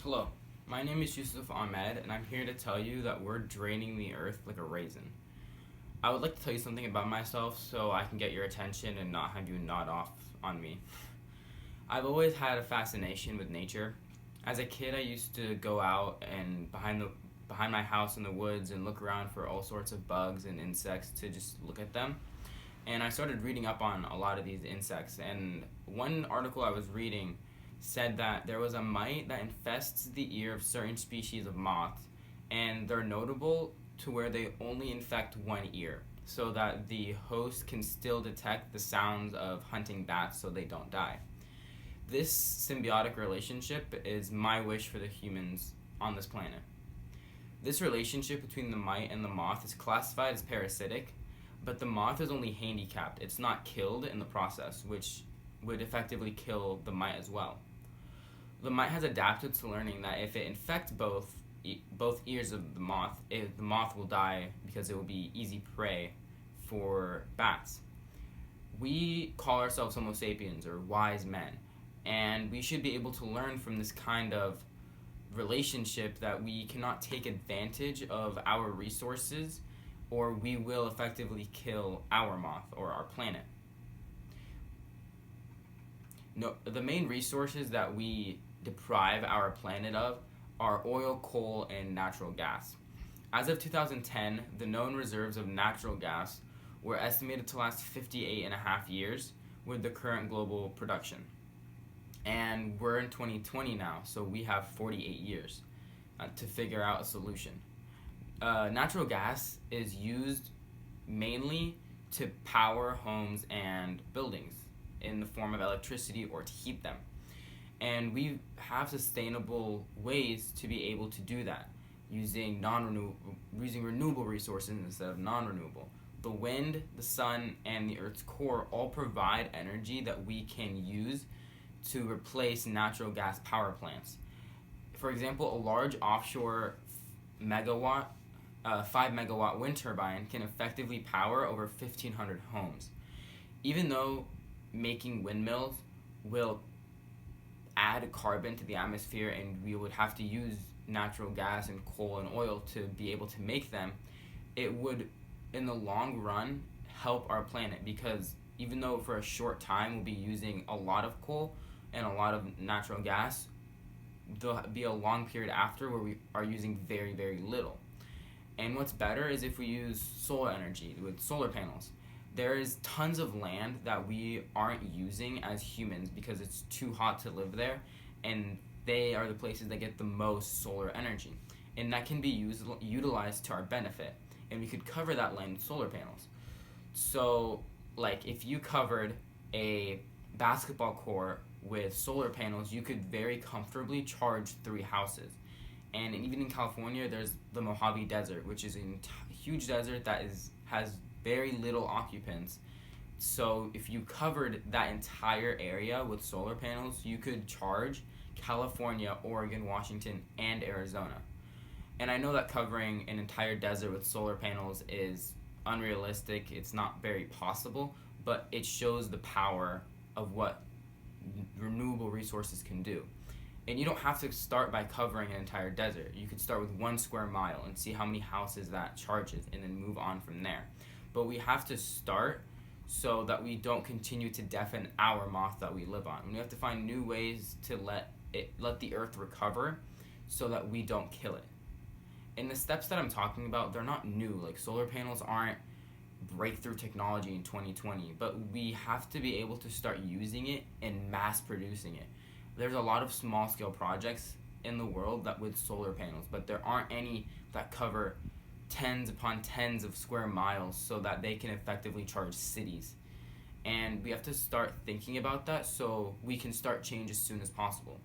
Hello, my name is Yusuf Ahmed, and I'm here to tell you that we're draining the earth like a raisin. I would like to tell you something about myself so I can get your attention and not have you nod off on me. I've always had a fascination with nature. As a kid, I used to go out and behind my house in the woods and look around for all sorts of bugs and insects to just look at them. And I started reading up on a lot of these insects. And one article I was reading said that there was a mite that infests the ear of certain species of moths, and they're notable to where they only infect one ear, so that the host can still detect the sounds of hunting bats so they don't die. This symbiotic relationship is my wish for the humans on this planet. This relationship between the mite and the moth is classified as parasitic, but the moth is only handicapped. It's not killed in the process, which would effectively kill the mite as well. The mite has adapted to learning that if it infects both ears of the moth will die because it will be easy prey for bats. We call ourselves Homo sapiens, or wise men, and we should be able to learn from this kind of relationship that we cannot take advantage of our resources, or we will effectively kill our moth or our planet. No, the main resources that we deprive our planet of are oil, coal, and natural gas. As of 2010, the known reserves of natural gas were estimated to last 58 and a half years with the current global production. And we're in 2020 now, so we have 48 years to figure out a solution. Natural gas is used mainly to power homes and buildings in the form of electricity or to heat them. And we have sustainable ways to be able to do that using renewable resources instead of non-renewable. The wind, the sun, and the Earth's core all provide energy that we can use to replace natural gas power plants. For example, a large offshore 5 megawatt wind turbine can effectively power over 1,500 homes. Even though making windmills will add carbon to the atmosphere and we would have to use natural gas and coal and oil to be able to make them, it would, in the long run, help our planet, because even though for a short time we'll be using a lot of coal and a lot of natural gas, there'll be a long period after where we are using very, very little. And what's better is if we use solar energy with solar panels. There is tons of land that we aren't using as humans because it's too hot to live there, and they are the places that get the most solar energy. And that can be utilized to our benefit, and we could cover that land with solar panels. So, like, if you covered a basketball court with solar panels, you could very comfortably charge 3 houses. And even in California, there's the Mojave Desert, which is a huge desert that has very little occupants. So if you covered that entire area with solar panels, you could charge California, Oregon, Washington, and Arizona. And I know that covering an entire desert with solar panels is unrealistic, it's not very possible, but it shows the power of what renewable resources can do. And you don't have to start by covering an entire desert. You could start with 1 square mile and see how many houses that charges and then move on from there. But we have to start so that we don't continue to deafen our moth that we live on. And we have to find new ways to let the earth recover so that we don't kill it. And the steps that I'm talking about, they're not new. Like, solar panels aren't breakthrough technology in 2020, but we have to be able to start using it and mass producing it. There's a lot of small scale projects in the world that with solar panels, but there aren't any that cover tens upon tens of square miles so that they can effectively charge cities. And we have to start thinking about that so we can start change as soon as possible.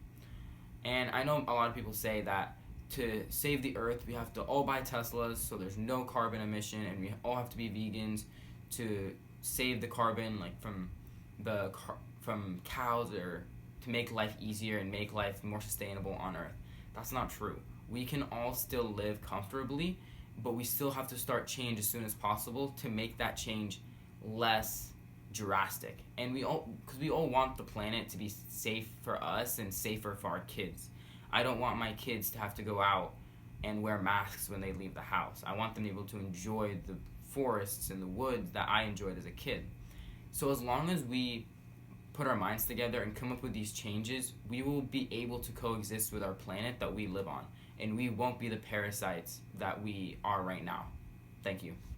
And I know a lot of people say that to save the earth we have to all buy Teslas so there's no carbon emission, and we all have to be vegans to save the carbon, like from cows, or to make life easier and make life more sustainable on earth. That's not true. We can all still live comfortably, but we still have to start change as soon as possible to make that change less drastic. And because we all want the planet to be safe for us and safer for our kids. I don't want my kids to have to go out and wear masks when they leave the house. I want them able to enjoy the forests and the woods that I enjoyed as a kid. So as long as we put our minds together and come up with these changes, we will be able to coexist with our planet that we live on, and we won't be the parasites that we are right now. Thank you.